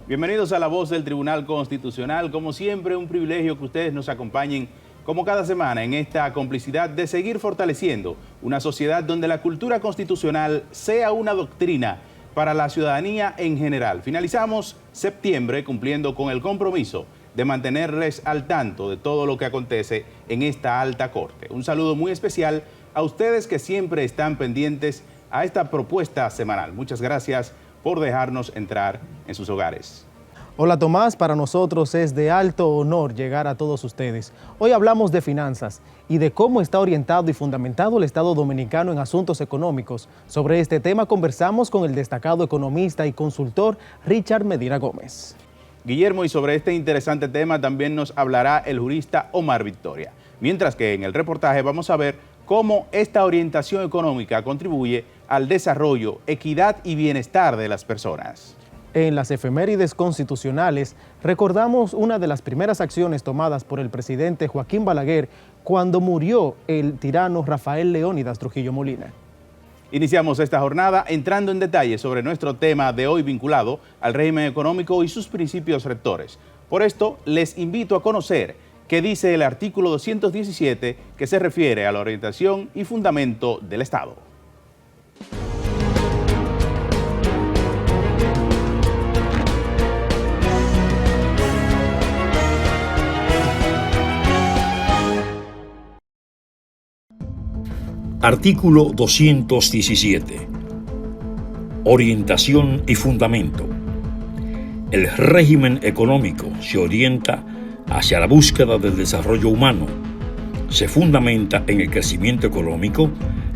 Bienvenidos a La Voz del Tribunal Constitucional. Como siempre, un privilegio que ustedes nos acompañen como cada semana en esta complicidad de seguir fortaleciendo una sociedad donde la cultura constitucional sea una doctrina para la ciudadanía en general. Finalizamos septiembre cumpliendo con el compromiso de mantenerles al tanto de todo lo que acontece en esta alta corte. Un saludo muy especial a ustedes que siempre están pendientes a esta propuesta semanal. Muchas gracias por dejarnos entrar en sus hogares. Hola Tomás, para nosotros es de alto honor llegar a todos ustedes. Hoy hablamos de finanzas y de cómo está orientado y fundamentado el Estado dominicano en asuntos económicos. Sobre este tema conversamos con el destacado economista y consultor Richard Medina Gómez. Guillermo, y sobre este interesante tema también nos hablará el jurista Omar Victoria. Mientras que en el reportaje vamos a ver cómo esta orientación económica contribuye al desarrollo, equidad y bienestar de las personas. En las efemérides constitucionales recordamos una de las primeras acciones tomadas por el presidente Joaquín Balaguer cuando murió el tirano Rafael Leónidas Trujillo Molina. Iniciamos esta jornada entrando en detalle sobre nuestro tema de hoy vinculado al régimen económico y sus principios rectores. Por esto, les invito a conocer qué dice el artículo 217 que se refiere a la orientación y fundamento del Estado. Artículo 217. Orientación y fundamento. El régimen económico se orienta hacia la búsqueda del desarrollo humano. Se fundamenta en el crecimiento económico,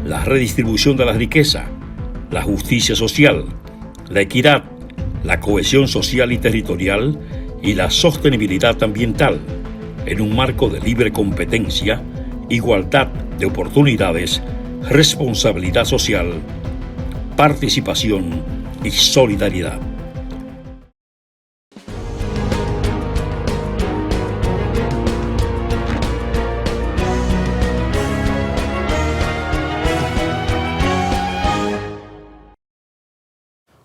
la redistribución de la riqueza, la justicia social, la equidad, la cohesión social y territorial y la sostenibilidad ambiental, en un marco de libre competencia, igualdad de oportunidades, responsabilidad social, participación y solidaridad.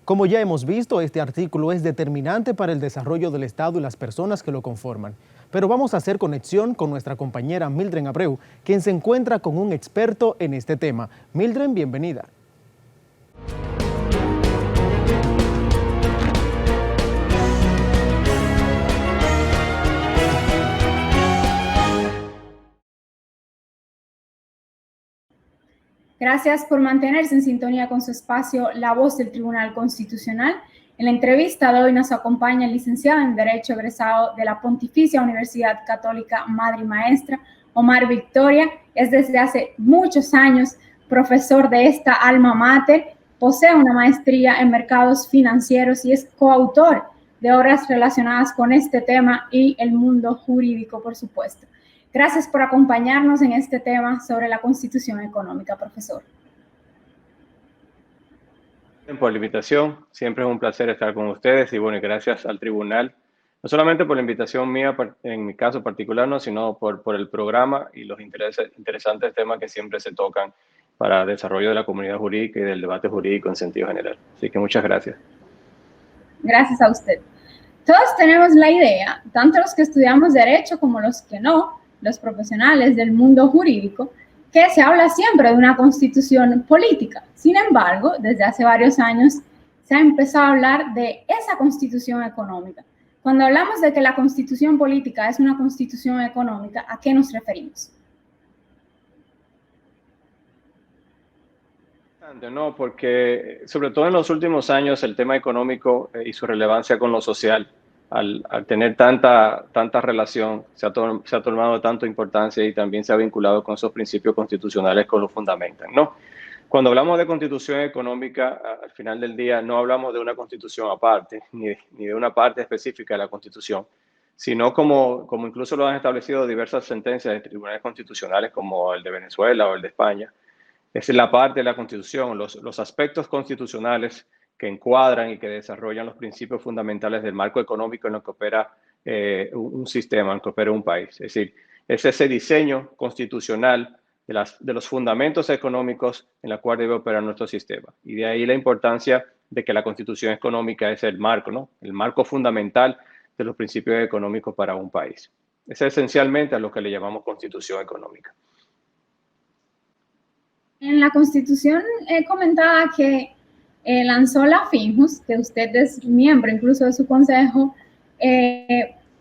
Como ya hemos visto, este artículo es determinante para el desarrollo del Estado y las personas que lo conforman. Pero vamos a hacer conexión con nuestra compañera Mildred Abreu, quien se encuentra con un experto en este tema. Mildred, bienvenida. Gracias por mantenerse en sintonía con su espacio La Voz del Tribunal Constitucional. En la entrevista de hoy nos acompaña el licenciado en Derecho egresado de la Pontificia Universidad Católica Madre y Maestra, Omar Victoria. Es desde hace muchos años profesor de esta alma mater, posee una maestría en mercados financieros y es coautor de obras relacionadas con este tema y el mundo jurídico, por supuesto. Gracias por acompañarnos en este tema sobre la Constitución Económica, profesor. Por la invitación, siempre es un placer estar con ustedes y bueno, gracias al tribunal, no solamente por la invitación mía en mi caso particular, no, sino por el programa y los interesantes temas que siempre se tocan para el desarrollo de la comunidad jurídica y del debate jurídico en sentido general. Así que muchas gracias. Gracias a usted. Todos tenemos la idea, tanto los que estudiamos Derecho como los que no, los profesionales del mundo jurídico, que se habla siempre de una constitución política. Sin embargo, desde hace varios años se ha empezado a hablar de esa constitución económica. Cuando hablamos de que la constitución política es una constitución económica, ¿a qué nos referimos? No, porque sobre todo en los últimos años el tema económico y su relevancia con lo social, al tener tanta relación, se ha tomado tanta importancia y también se ha vinculado con esos principios constitucionales que lo fundamentan, ¿no? Cuando hablamos de constitución económica, al final del día no hablamos de una constitución aparte, ni de una parte específica de la constitución, sino como incluso lo han establecido diversas sentencias de tribunales constitucionales como el de Venezuela o el de España. Es la parte de la Constitución, los aspectos constitucionales que encuadran y que desarrollan los principios fundamentales del marco económico en lo que opera un sistema, en lo que opera un país. Es decir, es ese diseño constitucional de los fundamentos económicos en la cual debe operar nuestro sistema. Y de ahí la importancia de que la Constitución económica es el marco, ¿no? El marco fundamental de los principios económicos para un país. Es esencialmente a lo que le llamamos Constitución económica. En la Constitución comentaba que lanzó la FINJUS, que usted es miembro incluso de su consejo,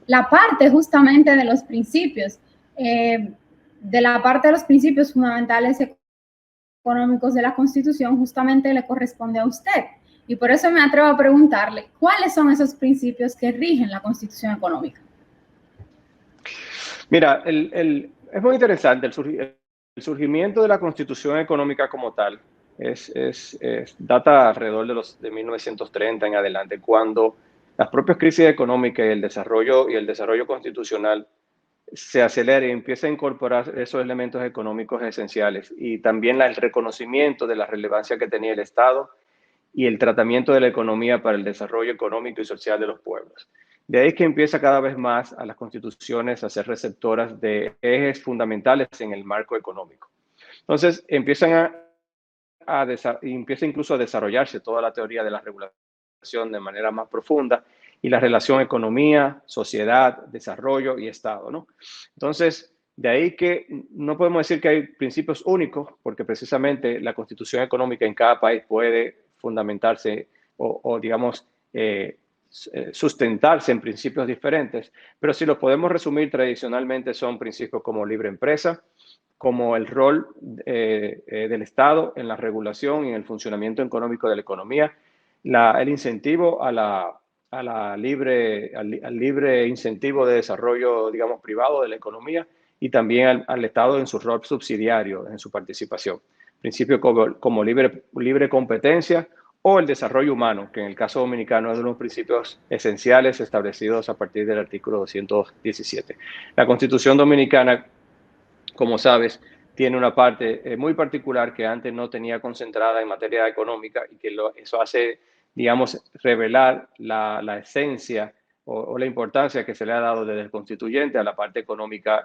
la parte justamente de los principios, de la parte de los principios fundamentales económicos de la Constitución, justamente le corresponde a usted. Y por eso me atrevo a preguntarle, ¿cuáles son esos principios que rigen la Constitución económica? Mira, es muy interesante el surgimiento de la Constitución económica como tal. Data alrededor de 1930 en adelante, cuando las propias crisis económicas y el desarrollo constitucional se acelera y empieza a incorporar esos elementos económicos esenciales y también el reconocimiento de la relevancia que tenía el Estado y el tratamiento de la economía para el desarrollo económico y social de los pueblos. De ahí que empieza cada vez más a las constituciones a ser receptoras de ejes fundamentales en el marco económico. Entonces empieza incluso a desarrollarse toda la teoría de la regulación de manera más profunda y la relación economía, sociedad, desarrollo y Estado, ¿no? Entonces, de ahí que no podemos decir que hay principios únicos, porque precisamente la constitución económica en cada país puede fundamentarse o digamos, sustentarse en principios diferentes, pero si los podemos resumir tradicionalmente son principios como libre empresa, como el rol del Estado en la regulación y en el funcionamiento económico de la economía, el incentivo al libre incentivo de desarrollo, digamos, privado de la economía y también al Estado en su rol subsidiario, en su participación. Principios como libre competencia o el desarrollo humano, que en el caso dominicano es uno de los principios esenciales establecidos a partir del artículo 217. La Constitución dominicana, como sabes, tiene una parte muy particular que antes no tenía concentrada en materia económica y que eso hace, digamos, revelar la esencia o la importancia que se le ha dado desde el constituyente a la parte económica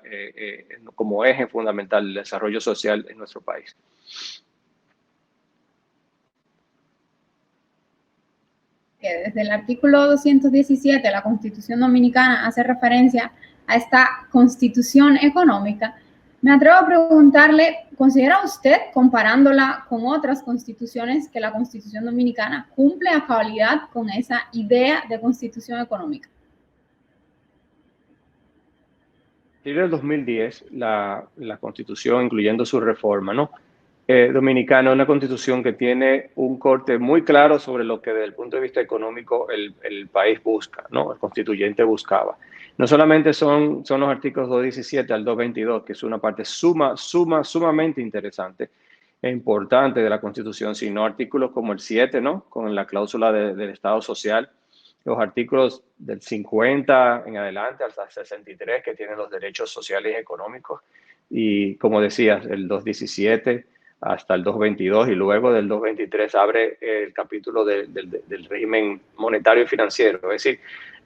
como eje fundamental del desarrollo social en nuestro país. Que desde el artículo 217 la Constitución Dominicana hace referencia a esta Constitución económica. Me atrevo a preguntarle, ¿considera usted, comparándola con otras constituciones, que la Constitución Dominicana cumple a cabalidad con esa idea de Constitución económica? En el 2010, la Constitución, incluyendo su reforma, ¿no? Dominicana, una Constitución que tiene un corte muy claro sobre lo que desde el punto de vista económico el país busca, ¿no? El constituyente buscaba. No solamente son los artículos 217 al 222, que es una parte sumamente interesante e importante de la Constitución, sino artículos como el 7, ¿no? Con la cláusula del Estado social, los artículos del 50 en adelante hasta el 63, que tienen los derechos sociales y económicos, y como decías, el 217 hasta el 222, y luego del 223 abre el capítulo del régimen monetario y financiero. Es decir,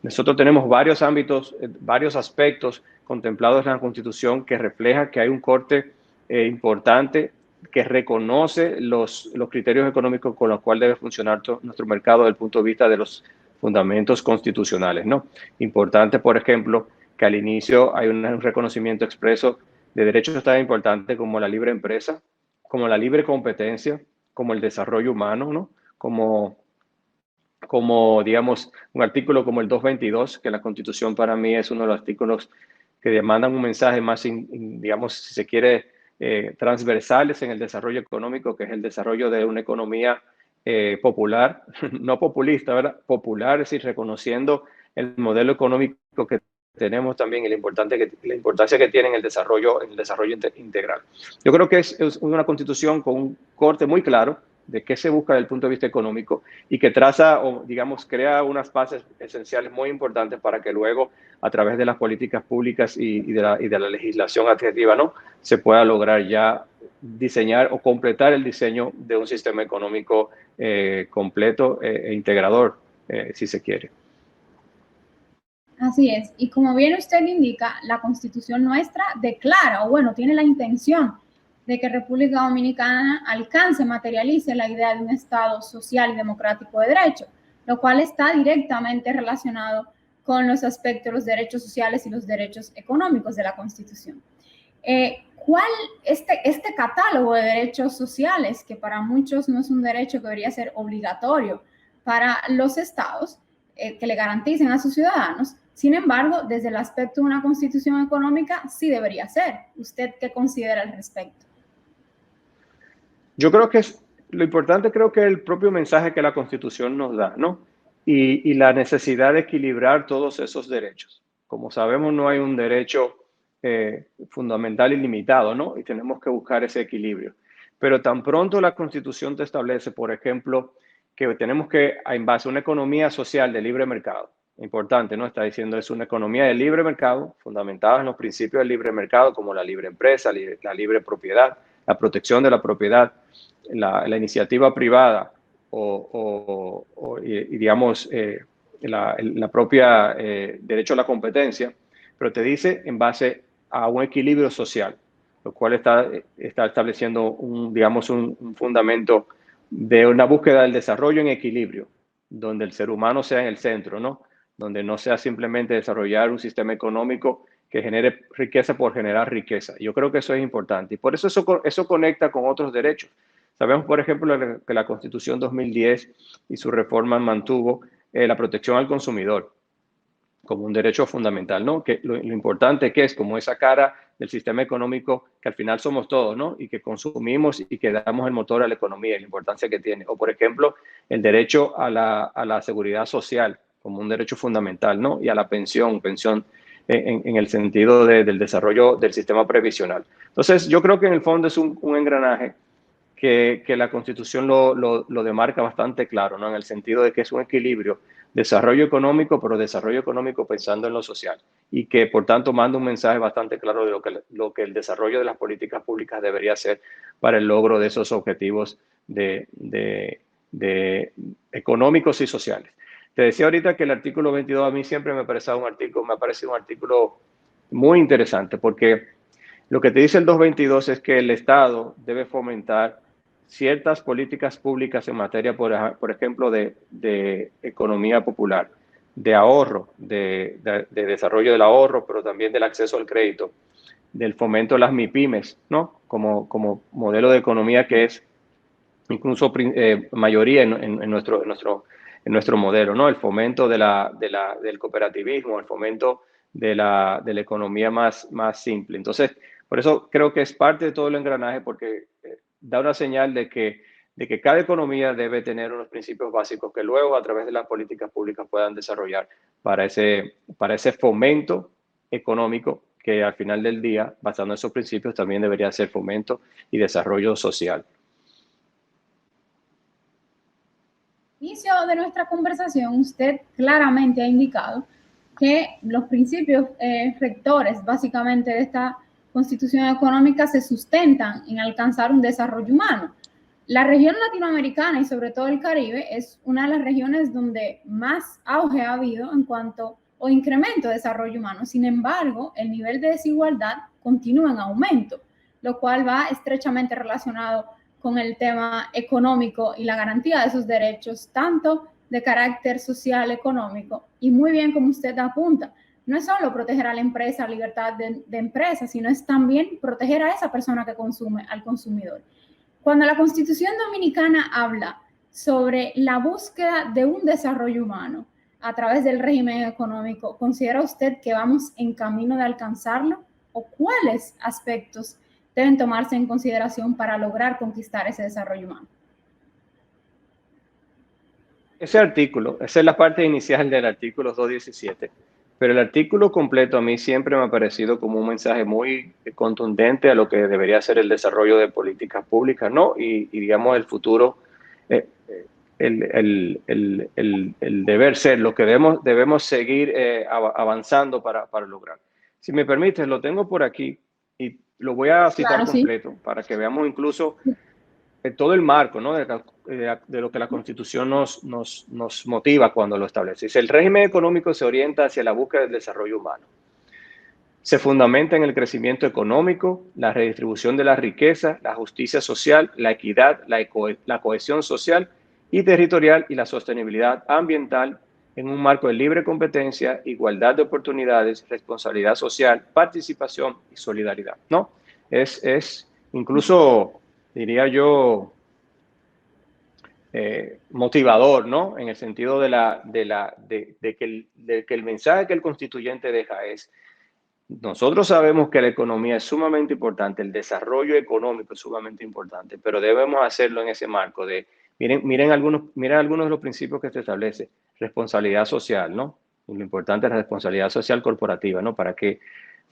nosotros tenemos varios ámbitos, varios aspectos contemplados en la Constitución que reflejan que hay un corte importante que reconoce los criterios económicos con los cuales debe funcionar nuestro mercado desde el punto de vista de los fundamentos constitucionales, ¿no? Importante, por ejemplo, que al inicio hay un reconocimiento expreso de derechos tan importantes como la libre empresa, como la libre competencia, como el desarrollo humano, ¿no? Como digamos, un artículo como el 222, que la Constitución para mí es uno de los artículos que demandan un mensaje más, digamos, si se quiere, transversales en el desarrollo económico, que es el desarrollo de una economía popular, no populista, ¿verdad? Popular, es decir, reconociendo el modelo económico que tenemos también y la importancia que tiene en el desarrollo integral. Yo creo que es una Constitución con un corte muy claro de qué se busca desde el punto de vista económico y que traza o, digamos, crea unas bases esenciales muy importantes para que luego, a través de las políticas públicas y de la legislación adjetiva, ¿no?, se pueda lograr ya diseñar o completar el diseño de un sistema económico completo e integrador, si se quiere. Así es, y como bien usted indica, la Constitución nuestra declara, o bueno, tiene la intención de que República Dominicana alcance, materialice la idea de un Estado social y democrático de derecho, lo cual está directamente relacionado con los aspectos de los derechos sociales y los derechos económicos de la Constitución. Este catálogo de derechos sociales, que para muchos no es un derecho que debería ser obligatorio para los estados, que le garanticen a sus ciudadanos, sin embargo, desde el aspecto de una constitución económica, sí debería ser. ¿Usted qué considera al respecto? Yo creo que lo importante, creo que es el propio mensaje que la Constitución nos da, ¿no? Y la necesidad de equilibrar todos esos derechos. Como sabemos, no hay un derecho fundamental ilimitado, ¿no? Y tenemos que buscar ese equilibrio. Pero tan pronto la Constitución te establece, por ejemplo, que tenemos que, en base a una economía social de libre mercado, importante, ¿no? Está diciendo, es una economía de libre mercado, fundamentada en los principios del libre mercado, como la libre empresa, la libre propiedad, la protección de la propiedad, la iniciativa privada y digamos, la propia derecho a la competencia, pero te dice en base a un equilibrio social, lo cual está estableciendo digamos, un fundamento de una búsqueda del desarrollo en equilibrio, donde el ser humano sea en el centro, ¿no? Donde no sea simplemente desarrollar un sistema económico que genere riqueza por generar riqueza. Yo creo que eso es importante y por eso eso conecta con otros derechos. Sabemos, por ejemplo, que la Constitución 2010 y su reforma mantuvo la protección al consumidor como un derecho fundamental, ¿no? Que lo importante que es como esa cara del sistema económico que al final somos todos, ¿no? Y que consumimos y que damos el motor a la economía y la importancia que tiene. O, por ejemplo, el derecho a la seguridad social como un derecho fundamental, ¿no? Y a la pensión en el sentido del desarrollo del sistema previsional. Entonces, yo creo que en el fondo es un engranaje que la Constitución lo demarca bastante claro, ¿no? En el sentido de que es un equilibrio, desarrollo económico, pero desarrollo económico pensando en lo social y que, por tanto, manda un mensaje bastante claro de lo que el desarrollo de las políticas públicas debería ser para el logro de esos objetivos económicos y sociales. Te decía ahorita que el artículo 22 a mí siempre me ha parecido un artículo muy interesante porque lo que te dice el 222 es que el Estado debe fomentar ciertas políticas públicas en materia, por ejemplo, de economía popular, de ahorro, de desarrollo del ahorro, pero también del acceso al crédito, del fomento de las MIPYMES, ¿no? Como modelo de economía que es incluso mayoría en nuestro modelo, ¿no? El fomento del cooperativismo, el fomento de la economía más simple. Entonces, por eso creo que es parte de todo el engranaje porque da una señal de que cada economía debe tener unos principios básicos que luego a través de las políticas públicas puedan desarrollar para ese fomento económico que al final del día, basado en esos principios, también debería ser fomento y desarrollo social. Inicio de nuestra conversación, usted claramente ha indicado que los principios rectores básicamente de esta Constitución económica se sustentan en alcanzar un desarrollo humano. La región latinoamericana y sobre todo el Caribe es una de las regiones donde más auge ha habido en cuanto o incremento de desarrollo humano. Sin embargo, el nivel de desigualdad continúa en aumento, lo cual va estrechamente relacionado con el tema económico y la garantía de esos derechos, tanto de carácter social, económico, y muy bien como usted apunta, no es solo proteger a la empresa, libertad de empresa, sino es también proteger a esa persona que consume, al consumidor. Cuando la Constitución Dominicana habla sobre la búsqueda de un desarrollo humano a través del régimen económico, ¿considera usted que vamos en camino de alcanzarlo? ¿O cuáles aspectos deben tomarse en consideración para lograr conquistar ese desarrollo humano? Ese artículo, esa es la parte inicial del artículo 217, pero el artículo completo a mí siempre me ha parecido como un mensaje muy contundente a lo que debería ser el desarrollo de políticas públicas, ¿no? Y digamos, el futuro, el deber ser, lo que debemos seguir avanzando para lograr. Si me permites, lo tengo por aquí y lo voy a citar claro, completo, sí, para que veamos incluso todo el marco, ¿no? de lo que la Constitución nos motiva cuando lo establece. Dice, el régimen económico se orienta hacia la búsqueda del desarrollo humano. Se fundamenta en el crecimiento económico, la redistribución de la riqueza, la justicia social, la equidad, la cohesión social y territorial y la sostenibilidad ambiental en un marco de libre competencia, igualdad de oportunidades, responsabilidad social, participación y solidaridad, ¿no? Es incluso, diría yo, motivador, ¿no? En el sentido de que el mensaje que el constituyente deja es: nosotros sabemos que la economía es sumamente importante, el desarrollo económico es sumamente importante, pero debemos hacerlo en ese marco de, miren algunos de los principios que se establece: responsabilidad social, ¿no? Y lo importante es la responsabilidad social corporativa, ¿no? Para que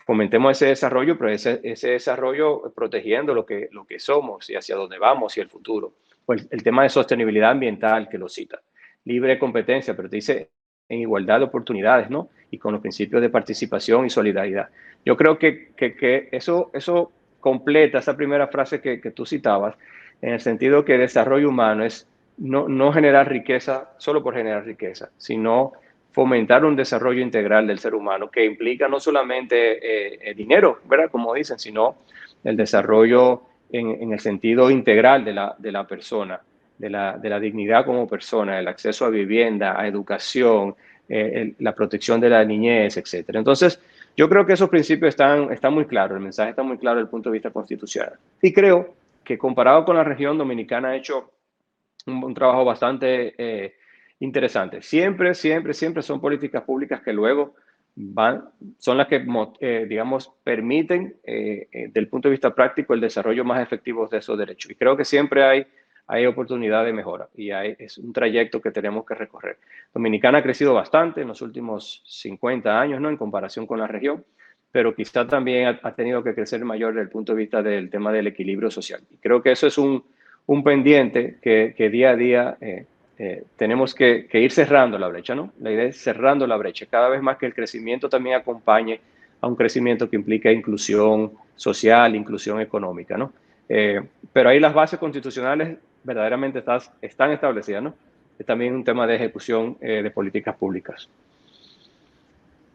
fomentemos ese desarrollo, pero ese desarrollo protegiendo lo que somos y hacia dónde vamos y el futuro. Pues el tema de sostenibilidad ambiental que lo cita, libre competencia, pero te dice en igualdad de oportunidades, ¿no? Y con los principios de participación y solidaridad. Yo creo que eso completa esa primera frase que tú citabas, en el sentido que desarrollo humano es no generar riqueza solo por generar riqueza, sino fomentar un desarrollo integral del ser humano que implica no solamente el dinero, ¿verdad? Como dicen, sino el desarrollo en el sentido integral de la persona, de la dignidad como persona, el acceso a vivienda, a educación, la protección de la niñez, etc. Entonces, yo creo que esos principios están muy claros, el mensaje está muy claro desde el punto de vista constitucional. Y creo que comparado con la región dominicana ha hecho un trabajo bastante interesante. Siempre son políticas públicas que luego son las que, digamos, permiten, desde el punto de vista práctico, el desarrollo más efectivo de esos derechos. Y creo que siempre hay oportunidad de mejora y es un trayecto que tenemos que recorrer. Dominicana ha crecido bastante en los últimos 50 años, ¿no? En comparación con la región, pero quizá también ha tenido que crecer mayor desde el punto de vista del tema del equilibrio social. Y creo que eso es un pendiente que día a día tenemos que ir cerrando la brecha, ¿no? La idea es cerrando la brecha, cada vez más que el crecimiento también acompañe a un crecimiento que implica inclusión social, inclusión económica, ¿no? Pero ahí las bases constitucionales verdaderamente están establecidas, ¿no? Es también un tema de ejecución de políticas públicas.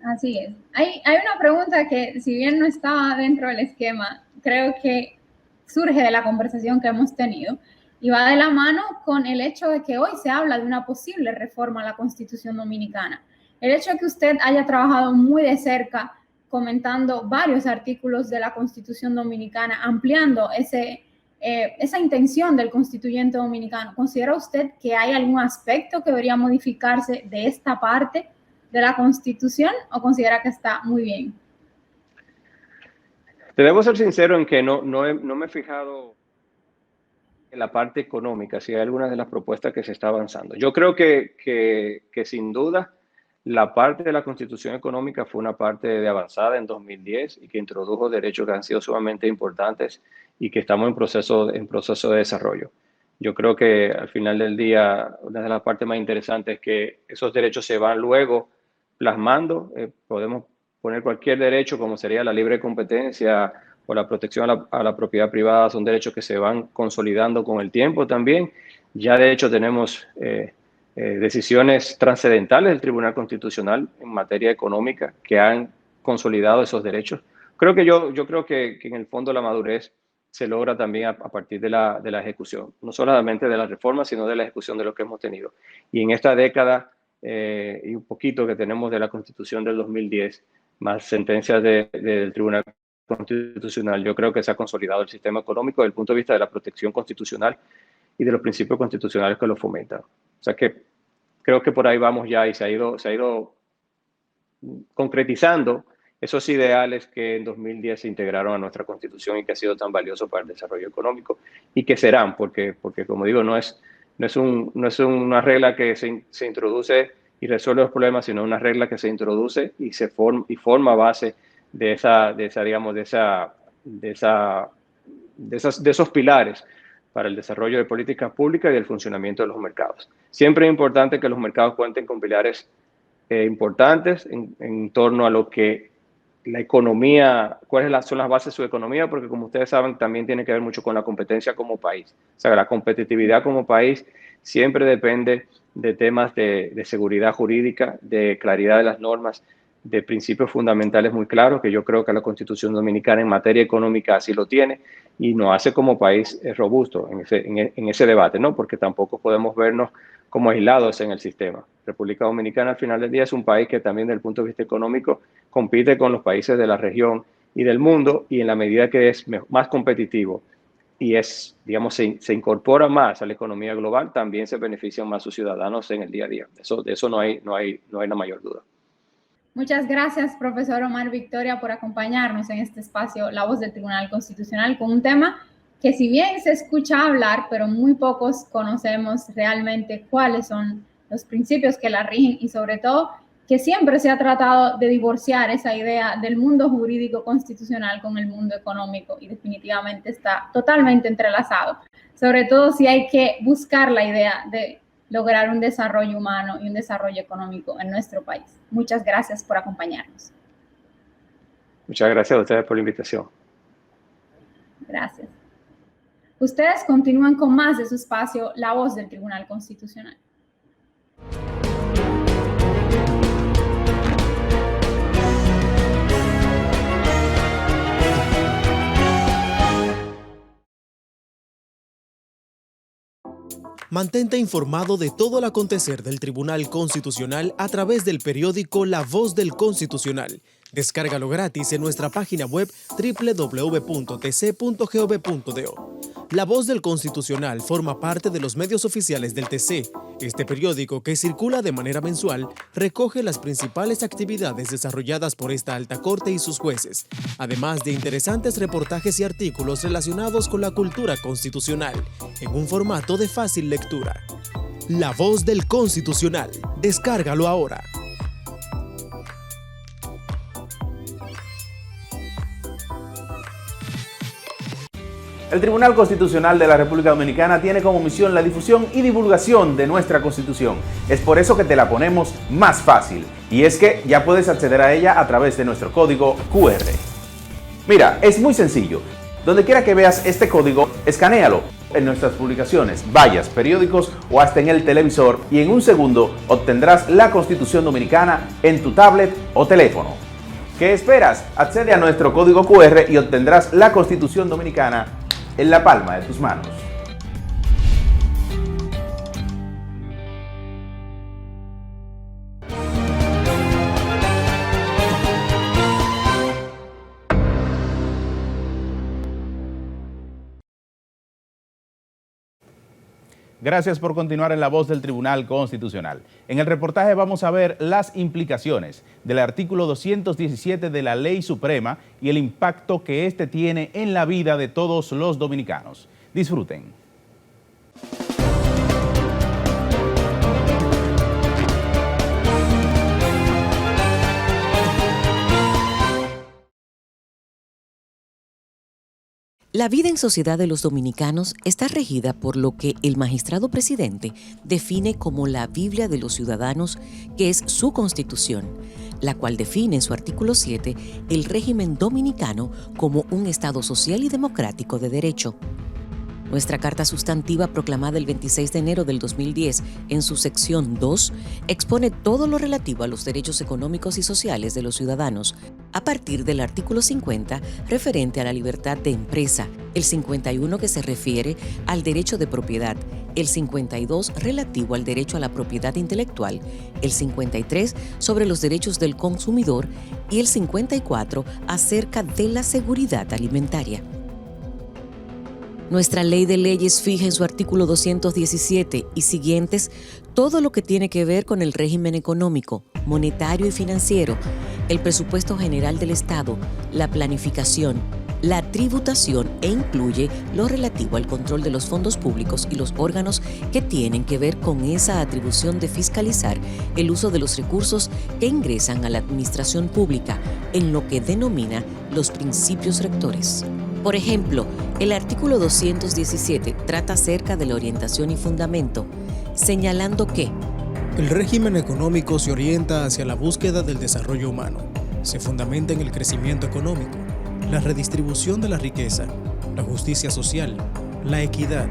Así es. Hay una pregunta que, si bien no estaba dentro del esquema, creo que surge de la conversación que hemos tenido y va de la mano con el hecho de que hoy se habla de una posible reforma a la Constitución Dominicana. El hecho de que usted haya trabajado muy de cerca comentando varios artículos de la Constitución Dominicana, ampliando esa intención del constituyente dominicano, ¿considera usted que hay algún aspecto que debería modificarse de esta parte de la Constitución o considera que está muy bien? Te debo ser sincero en que no me he fijado en la parte económica, si hay algunas de las propuestas que se está avanzando. Yo creo que sin duda la parte de la Constitución económica fue una parte de avanzada en 2010 y que introdujo derechos que han sido sumamente importantes y que estamos en proceso de desarrollo. Yo creo que al final del día, una de las partes más interesantes es que esos derechos se van luego plasmando. Podemos poner cualquier derecho, como sería la libre competencia o la protección a la propiedad privada, son derechos que se van consolidando con el tiempo también. Ya de hecho tenemos decisiones trascendentales del Tribunal Constitucional en materia económica que han consolidado esos derechos. Yo creo que en el fondo la madurez se logra también a partir de la ejecución, no solamente de la reforma, sino de la ejecución de lo que hemos tenido. Y en esta década y un poquito que tenemos de la Constitución del 2010, más sentencias del Tribunal Constitucional, yo creo que se ha consolidado el sistema económico desde el punto de vista de la protección constitucional y de los principios constitucionales que lo fomentan. O sea que creo que por ahí vamos ya y se ha ido concretizando esos ideales que en 2010 se integraron a nuestra Constitución y que ha sido tan valioso para el desarrollo económico y que serán, porque como digo, no es una regla que se introduce y resuelve los problemas, sino una regla que se introduce y forma base de esos pilares para el desarrollo de políticas públicas y el funcionamiento de los mercados. Siempre es importante que los mercados cuenten con pilares importantes en torno a lo que la economía, cuáles son las bases de su economía, porque como ustedes saben, también tiene que ver mucho con la competencia como país. O sea, la competitividad como país siempre depende de temas de seguridad jurídica, de claridad de las normas, de principios fundamentales muy claros, que yo creo que la Constitución Dominicana en materia económica así lo tiene, y nos hace como país robusto en ese debate, ¿no? Porque tampoco podemos vernos como aislados en el sistema. República Dominicana al final del día es un país que también desde el punto de vista económico compite con los países de la región y del mundo, y en la medida que es más competitivo y digamos, se incorpora más a la economía global, también se benefician más sus ciudadanos en el día a día. De eso no hay la mayor duda. Muchas gracias, profesor Omar Victoria, por acompañarnos en este espacio La Voz del Tribunal Constitucional, con un tema que si bien se escucha hablar, pero muy pocos conocemos realmente cuáles son los principios que la rigen, y sobre todo que siempre se ha tratado de divorciar esa idea del mundo jurídico constitucional con el mundo económico, y definitivamente está totalmente entrelazado, sobre todo si hay que buscar la idea de lograr un desarrollo humano y un desarrollo económico en nuestro país. Muchas gracias por acompañarnos. Muchas gracias a ustedes por la invitación. Gracias. Ustedes continúan con más de su espacio, La Voz del Tribunal Constitucional. Mantente informado de todo el acontecer del Tribunal Constitucional a través del periódico La Voz del Constitucional. Descárgalo gratis en nuestra página web www.tc.gov.do. La Voz del Constitucional forma parte de los medios oficiales del TC. Este periódico, que circula de manera mensual, recoge las principales actividades desarrolladas por esta alta corte y sus jueces, además de interesantes reportajes y artículos relacionados con la cultura constitucional, en un formato de fácil lectura. La Voz del Constitucional. Descárgalo ahora. El Tribunal Constitucional de la República Dominicana tiene como misión la difusión y divulgación de nuestra Constitución. Es por eso que te la ponemos más fácil. Y es que ya puedes acceder a ella a través de nuestro código QR. Mira, es muy sencillo. Donde quiera que veas este código, escanéalo en nuestras publicaciones, vallas, periódicos o hasta en el televisor, y en un segundo obtendrás la Constitución Dominicana en tu tablet o teléfono. ¿Qué esperas? Accede a nuestro código QR y obtendrás la Constitución Dominicana en la palma de tus manos. Gracias por continuar en La Voz del Tribunal Constitucional. En el reportaje vamos a ver las implicaciones del artículo 217 de la Ley Suprema y el impacto que este tiene en la vida de todos los dominicanos. Disfruten. La vida en sociedad de los dominicanos está regida por lo que el magistrado presidente define como la Biblia de los ciudadanos, que es su Constitución, la cual define en su artículo 7 el régimen dominicano como un Estado social y democrático de derecho. Nuestra Carta Sustantiva, proclamada el 26 de enero del 2010, en su sección 2, expone todo lo relativo a los derechos económicos y sociales de los ciudadanos, a partir del artículo 50, referente a la libertad de empresa, el 51, que se refiere al derecho de propiedad, el 52, relativo al derecho a la propiedad intelectual, el 53, sobre los derechos del consumidor, y el 54, acerca de la seguridad alimentaria. Nuestra Ley de Leyes fija en su artículo 217 y siguientes todo lo que tiene que ver con el régimen económico, monetario y financiero, el presupuesto general del Estado, la planificación, la tributación, e incluye lo relativo al control de los fondos públicos y los órganos que tienen que ver con esa atribución de fiscalizar el uso de los recursos que ingresan a la administración pública, en lo que denomina los principios rectores. Por ejemplo, el artículo 217 trata acerca de la orientación y fundamento, señalando que el régimen económico se orienta hacia la búsqueda del desarrollo humano. Se fundamenta en el crecimiento económico, la redistribución de la riqueza, la justicia social, la equidad,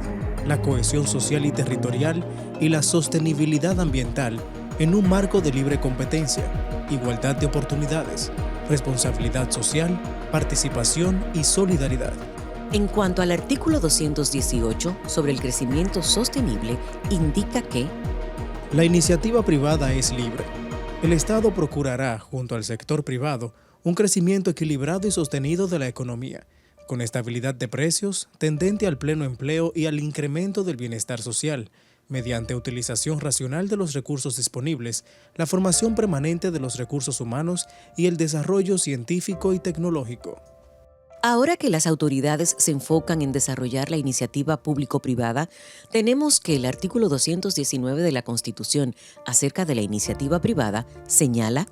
la cohesión social y territorial y la sostenibilidad ambiental, en un marco de libre competencia, igualdad de oportunidades, responsabilidad social, participación y solidaridad. En cuanto al artículo 218 sobre el crecimiento sostenible, indica que la iniciativa privada es libre. El Estado procurará, junto al sector privado, un crecimiento equilibrado y sostenido de la economía, con estabilidad de precios, tendente al pleno empleo y al incremento del bienestar social, mediante utilización racional de los recursos disponibles, la formación permanente de los recursos humanos y el desarrollo científico y tecnológico. ahora que las autoridades se enfocan en desarrollar la iniciativa público-privada, tenemos que el artículo 219 de la Constitución acerca de la iniciativa privada señala: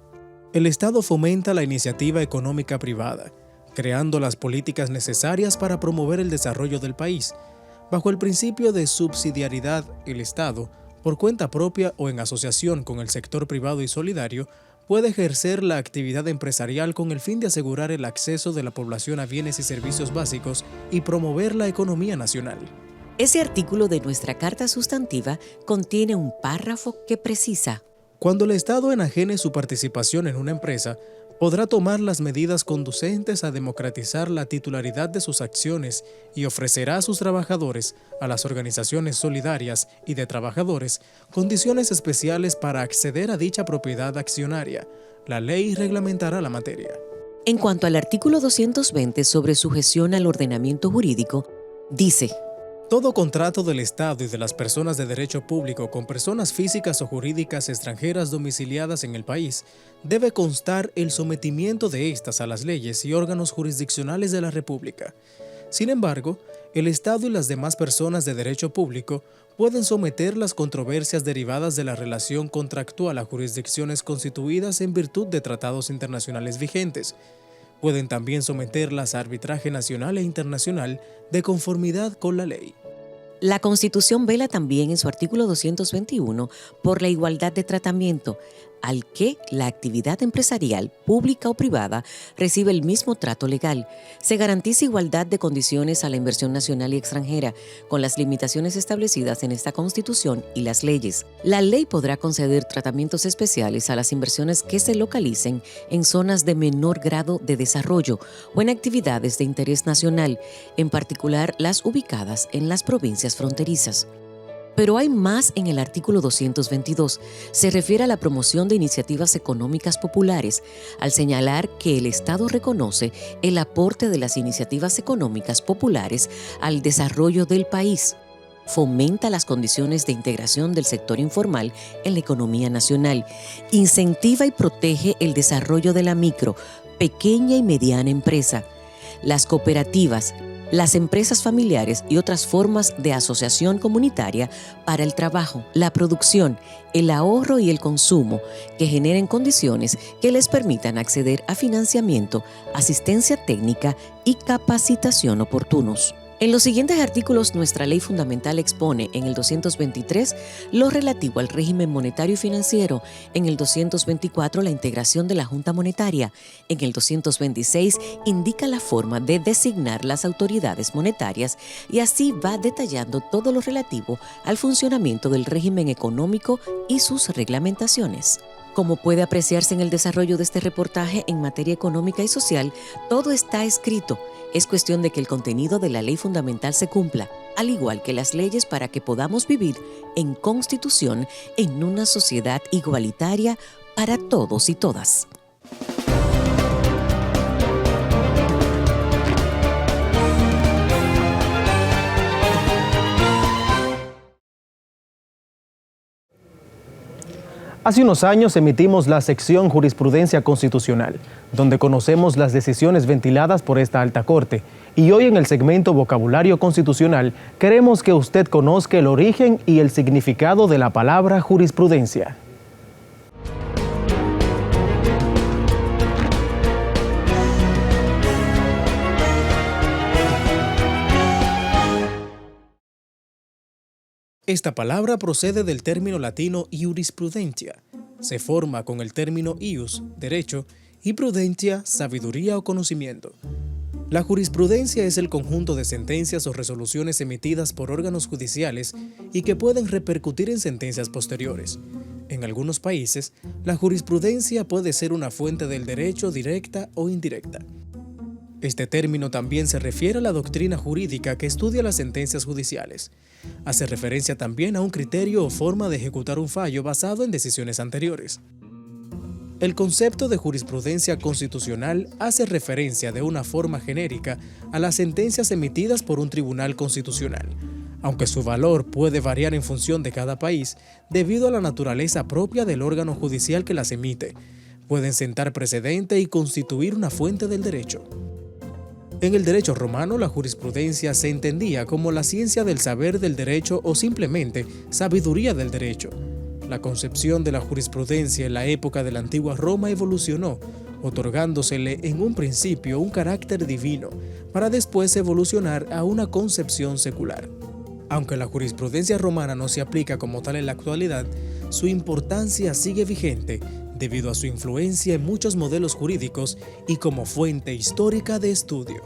el Estado fomenta la iniciativa económica privada, creando las políticas necesarias para promover el desarrollo del país. Bajo el principio de subsidiariedad, el Estado, por cuenta propia o en asociación con el sector privado y solidario, puede ejercer la actividad empresarial con el fin de asegurar el acceso de la población a bienes y servicios básicos y promover la economía nacional. Ese artículo de nuestra Carta Sustantiva contiene un párrafo que precisa: cuando el Estado enajene su participación en una empresa, podrá tomar las medidas conducentes a democratizar la titularidad de sus acciones y ofrecerá a sus trabajadores, a las organizaciones solidarias y de trabajadores, condiciones especiales para acceder a dicha propiedad accionaria. La ley reglamentará la materia. En cuanto al artículo 220 sobre sujeción al ordenamiento jurídico, dice: todo contrato del Estado y de las personas de derecho público con personas físicas o jurídicas extranjeras domiciliadas en el país debe constar el sometimiento de estas a las leyes y órganos jurisdiccionales de la República. Sin embargo, el Estado y las demás personas de derecho público pueden someter las controversias derivadas de la relación contractual a jurisdicciones constituidas en virtud de tratados internacionales vigentes. Pueden también someterlas a arbitraje nacional e internacional de conformidad con la ley. La Constitución vela también en su artículo 221 por la igualdad de tratamiento, al que la actividad empresarial, pública o privada, recibe el mismo trato legal. Se garantiza igualdad de condiciones a la inversión nacional y extranjera, con las limitaciones establecidas en esta Constitución y las leyes. La ley podrá conceder tratamientos especiales a las inversiones que se localicen en zonas de menor grado de desarrollo o en actividades de interés nacional, en particular las ubicadas en las provincias fronterizas. Pero hay más en el artículo 222. Se refiere a la promoción de iniciativas económicas populares, al señalar que el Estado reconoce el aporte de las iniciativas económicas populares al desarrollo del país. Fomenta las condiciones de integración del sector informal en la economía nacional. Incentiva y protege el desarrollo de la micro, pequeña y mediana empresa, las cooperativas, las empresas familiares y otras formas de asociación comunitaria para el trabajo, la producción, el ahorro y el consumo, que generen condiciones que les permitan acceder a financiamiento, asistencia técnica y capacitación oportunos. En los siguientes artículos, nuestra ley fundamental expone en el 223 lo relativo al régimen monetario y financiero, en el 224 la integración de la Junta Monetaria, en el 226 indica la forma de designar las autoridades monetarias y así va detallando todo lo relativo al funcionamiento del régimen económico y sus reglamentaciones. Como puede apreciarse en el desarrollo de este reportaje en materia económica y social, todo está escrito. Es cuestión de que el contenido de la ley fundamental se cumpla, al igual que las leyes, para que podamos vivir en constitución en una sociedad igualitaria para todos y todas. Hace unos años emitimos la sección Jurisprudencia Constitucional, donde conocemos las decisiones ventiladas por esta alta corte. Y hoy en el segmento Vocabulario Constitucional queremos que usted conozca el origen y el significado de la palabra jurisprudencia. Esta palabra procede del término latino jurisprudentia. Se forma con el término ius, derecho, y prudentia, sabiduría o conocimiento. La jurisprudencia es el conjunto de sentencias o resoluciones emitidas por órganos judiciales y que pueden repercutir en sentencias posteriores. En algunos países, la jurisprudencia puede ser una fuente del derecho directa o indirecta. Este término también se refiere a la doctrina jurídica que estudia las sentencias judiciales. Hace referencia también a un criterio o forma de ejecutar un fallo basado en decisiones anteriores. El concepto de jurisprudencia constitucional hace referencia de una forma genérica a las sentencias emitidas por un tribunal constitucional, aunque su valor puede variar en función de cada país debido a la naturaleza propia del órgano judicial que las emite. Pueden sentar precedente y constituir una fuente del derecho. En el derecho romano, la jurisprudencia se entendía como la ciencia del saber del derecho o simplemente sabiduría del derecho. La concepción de la jurisprudencia en la época de la antigua Roma evolucionó, otorgándosele en un principio un carácter divino, para después evolucionar a una concepción secular. Aunque la jurisprudencia romana no se aplica como tal en la actualidad, su importancia sigue vigente debido a su influencia en muchos modelos jurídicos y como fuente histórica de estudio.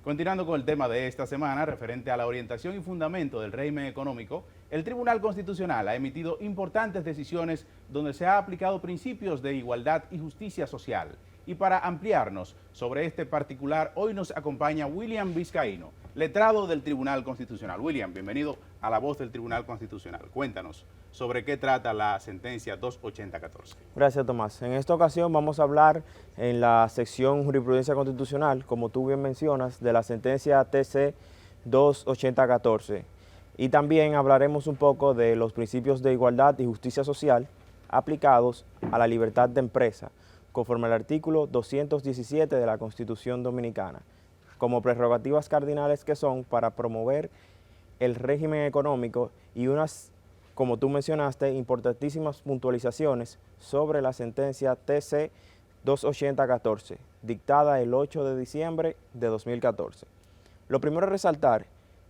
Continuando con el tema de esta semana, referente a la orientación y fundamento del régimen económico, el Tribunal Constitucional ha emitido importantes decisiones donde se ha aplicado principios de igualdad y justicia social. Y para ampliarnos sobre este particular, hoy nos acompaña William Vizcaíno, letrado del Tribunal Constitucional. William, bienvenido a La Voz del Tribunal Constitucional. Cuéntanos sobre qué trata la sentencia 28014. Gracias, Tomás. En esta ocasión vamos a hablar en la sección Jurisprudencia Constitucional, como tú bien mencionas, de la sentencia TC 28014. Y también hablaremos un poco de los principios de igualdad y justicia social aplicados a la libertad de empresa, conforme al artículo 217 de la Constitución Dominicana, como prerrogativas cardinales que son para promover el régimen económico y unas, como tú mencionaste, importantísimas puntualizaciones sobre la sentencia TC 28014, dictada el 8 de diciembre de 2014. Lo primero a resaltar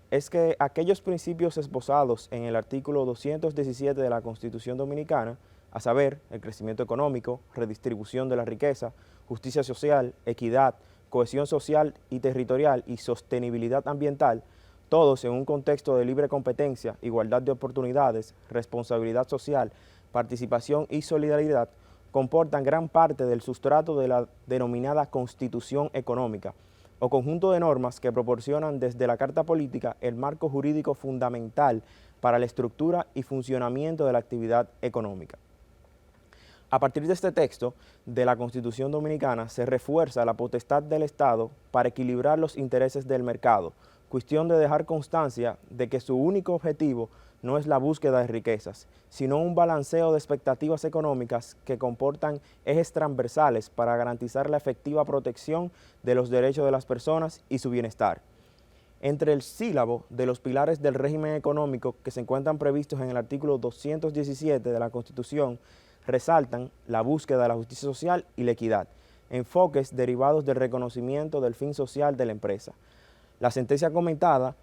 es que aquellos principios esbozados en el artículo 217 de la Constitución Dominicana, a saber, el crecimiento económico, redistribución de la riqueza, justicia social, equidad, cohesión social y territorial y sostenibilidad ambiental, todos en un contexto de libre competencia, igualdad de oportunidades, responsabilidad social, participación y solidaridad, comportan gran parte del sustrato de la denominada Constitución Económica, o conjunto de normas que proporcionan desde la Carta Política el marco jurídico fundamental para la estructura y funcionamiento de la actividad económica. A partir de este texto de la Constitución Dominicana se refuerza la potestad del Estado para equilibrar los intereses del mercado, cuestión de dejar constancia de que su único objetivo no es la búsqueda de riquezas, sino un balanceo de expectativas económicas que comportan ejes transversales para garantizar la efectiva protección de los derechos de las personas y su bienestar. Entre el sílabo de los pilares del régimen económico que se encuentran previstos en el artículo 217 de la Constitución, resaltan la búsqueda de la justicia social y la equidad, enfoques derivados del reconocimiento del fin social de la empresa. La sentencia comentada,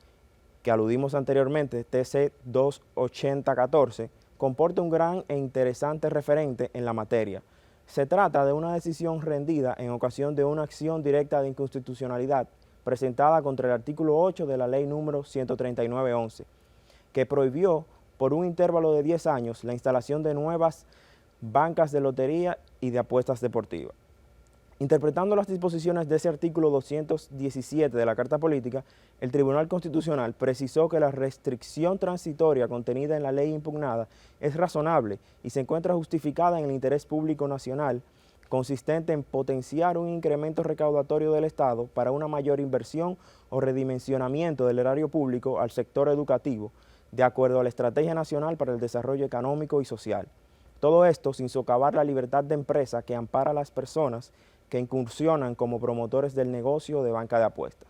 que aludimos anteriormente, TC 28014, comporta un gran e interesante referente en la materia. Se trata de una decisión rendida en ocasión de una acción directa de inconstitucionalidad presentada contra el artículo 8 de la Ley número 139/11, que prohibió por un intervalo de 10 años la instalación de nuevas bancas de lotería y de apuestas deportivas. Interpretando las disposiciones de ese artículo 217 de la Carta Política, el Tribunal Constitucional precisó que la restricción transitoria contenida en la ley impugnada es razonable y se encuentra justificada en el interés público nacional, consistente en potenciar un incremento recaudatorio del Estado para una mayor inversión o redimensionamiento del erario público al sector educativo, de acuerdo a la Estrategia Nacional para el Desarrollo Económico y Social. Todo esto sin socavar la libertad de empresa que ampara a las personas que incursionan como promotores del negocio de banca de apuestas.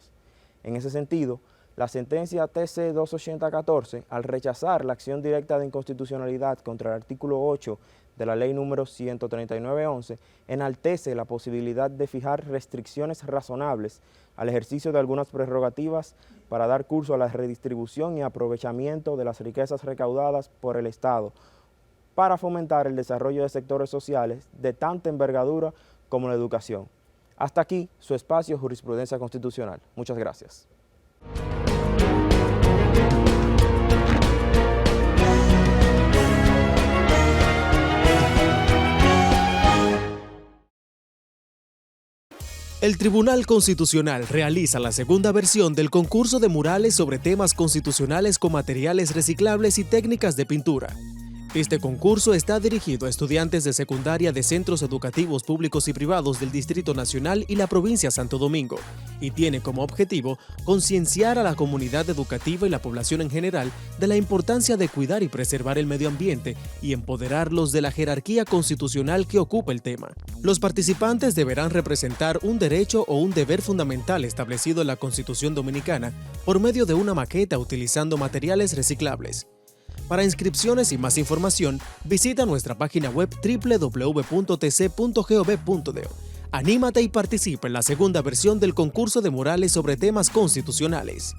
En ese sentido, la sentencia TC 28014, al rechazar la acción directa de inconstitucionalidad contra el artículo 8 de la Ley número 139/11, enaltece la posibilidad de fijar restricciones razonables al ejercicio de algunas prerrogativas para dar curso a la redistribución y aprovechamiento de las riquezas recaudadas por el Estado, para fomentar el desarrollo de sectores sociales de tanta envergadura como la educación. Hasta aquí su espacio Jurisprudencia Constitucional. Muchas gracias. El Tribunal Constitucional realiza la segunda versión del concurso de murales sobre temas constitucionales con materiales reciclables y técnicas de pintura. Este concurso está dirigido a estudiantes de secundaria de centros educativos públicos y privados del Distrito Nacional y la provincia de Santo Domingo, y tiene como objetivo concienciar a la comunidad educativa y la población en general de la importancia de cuidar y preservar el medio ambiente y empoderarlos de la jerarquía constitucional que ocupa el tema. Los participantes deberán representar un derecho o un deber fundamental establecido en la Constitución Dominicana por medio de una maqueta utilizando materiales reciclables. Para inscripciones y más información, visita nuestra página web www.tc.gov.do. Anímate y participa en la segunda versión del concurso de murales sobre temas constitucionales.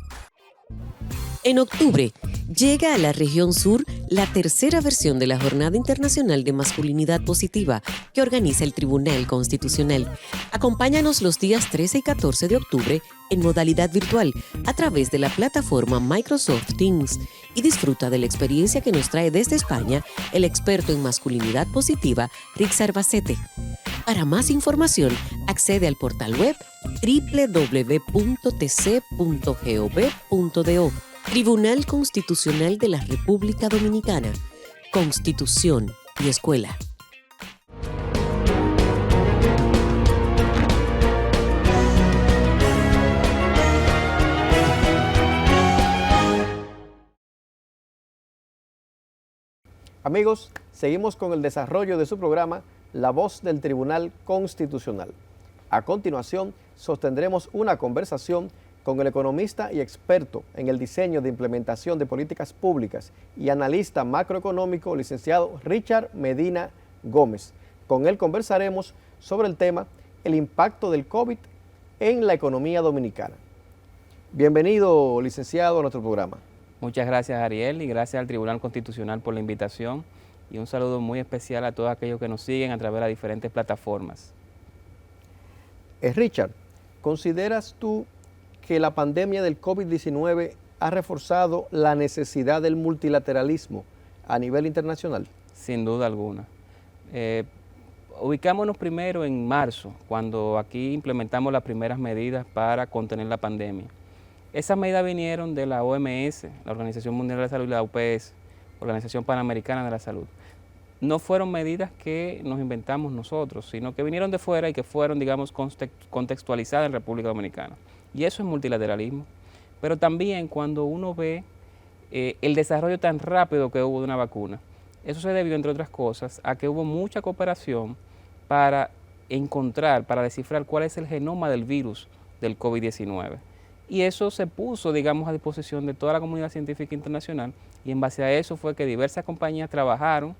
En octubre, llega a la región sur la tercera versión de la Jornada Internacional de Masculinidad Positiva que organiza el Tribunal Constitucional. Acompáñanos los días 13 y 14 de octubre en modalidad virtual a través de la plataforma Microsoft Teams y disfruta de la experiencia que nos trae desde España el experto en masculinidad positiva, Rix Arbacete. Para más información, accede al portal web www.tc.gov.do. Tribunal Constitucional de la República Dominicana. Constitución y Escuela. Amigos, seguimos con el desarrollo de su programa La Voz del Tribunal Constitucional. A continuación, sostendremos una conversación con el economista y experto en el diseño de implementación de políticas públicas y analista macroeconómico, licenciado Richard Medina Gómez. Con él conversaremos sobre el tema el impacto del COVID en la economía dominicana. Bienvenido, licenciado, a nuestro programa. Muchas gracias, Ariel, y gracias al Tribunal Constitucional por la invitación, y un saludo muy especial a todos aquellos que nos siguen a través de las diferentes plataformas. Richard, ¿consideras tú que la pandemia del COVID-19 ha reforzado la necesidad del multilateralismo a nivel internacional? Sin duda alguna. Ubicámonos primero en marzo, cuando aquí implementamos las primeras medidas para contener la pandemia. Esas medidas vinieron de la OMS, la Organización Mundial de la Salud, y la UPS, Organización Panamericana de la Salud. No fueron medidas que nos inventamos nosotros, sino que vinieron de fuera y que fueron, digamos, contextualizadas en República Dominicana. Y eso es multilateralismo. Pero también cuando uno ve el desarrollo tan rápido que hubo de una vacuna, eso se debió, entre otras cosas, a que hubo mucha cooperación para encontrar, para descifrar cuál es el genoma del virus del COVID-19. Y eso se puso, digamos, a disposición de toda la comunidad científica internacional, y en base a eso fue que diversas compañías trabajaron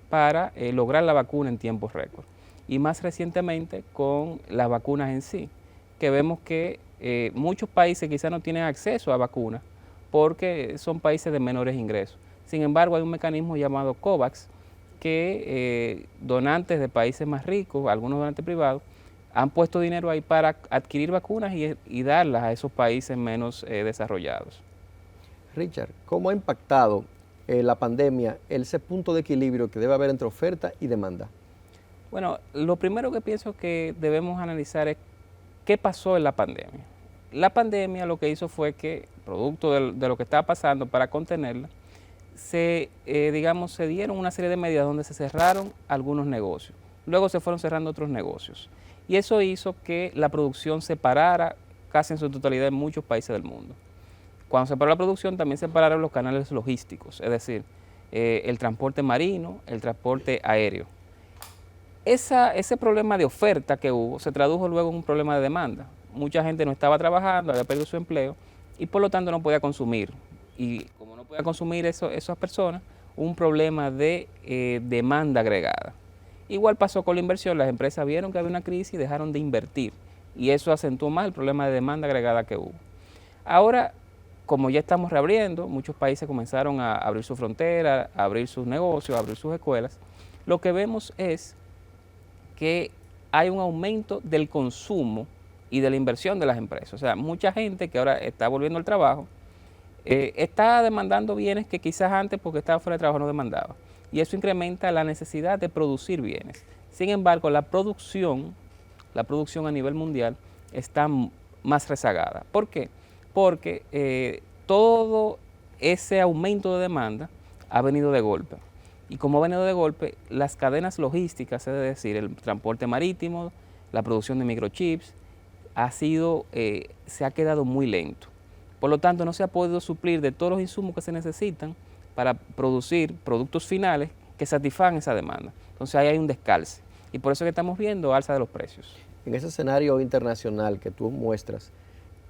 para lograr la vacuna en tiempos récord. Y más recientemente con las vacunas en sí, que vemos que muchos países quizás no tienen acceso a vacunas porque son países de menores ingresos. Sin embargo, hay un mecanismo llamado COVAX que donantes de países más ricos, algunos donantes privados, han puesto dinero ahí para adquirir vacunas y darlas a esos países menos desarrollados. Richard, ¿cómo ha impactado la pandemia ese punto de equilibrio que debe haber entre oferta y demanda? Bueno, lo primero que pienso que debemos analizar es qué pasó en la pandemia. La pandemia lo que hizo fue que, producto de lo que estaba pasando para contenerla, se dieron una serie de medidas donde se cerraron algunos negocios. Luego se fueron cerrando otros negocios. Y eso hizo que la producción se parara casi en su totalidad en muchos países del mundo. Cuando se paró la producción, también se pararon los canales logísticos, es decir, el transporte marino, el transporte aéreo. Ese problema de oferta que hubo se tradujo luego en un problema de demanda. Mucha gente no estaba trabajando, había perdido su empleo y por lo tanto no podía consumir. Y como no podía consumir esas personas, un problema de demanda agregada. Igual pasó con la inversión, las empresas vieron que había una crisis y dejaron de invertir. Y eso acentuó más el problema de demanda agregada que hubo. Ahora, como ya estamos reabriendo, muchos países comenzaron a abrir sus fronteras, a abrir sus negocios, a abrir sus escuelas. Lo que vemos es que hay un aumento del consumo y de la inversión de las empresas. O sea, mucha gente que ahora está volviendo al trabajo, está demandando bienes que quizás antes, porque estaba fuera de trabajo, no demandaba. Y eso incrementa la necesidad de producir bienes. Sin embargo, la producción a nivel mundial está más rezagada. ¿Por qué? Porque todo ese aumento de demanda ha venido de golpe. Y como ha venido de golpe, las cadenas logísticas, es decir, el transporte marítimo, la producción de microchips, se ha quedado muy lento. Por lo tanto, no se ha podido suplir de todos los insumos que se necesitan para producir productos finales que satisfagan esa demanda. Entonces ahí hay un descalce. Y por eso es que estamos viendo alza de los precios. En ese escenario internacional que tú muestras,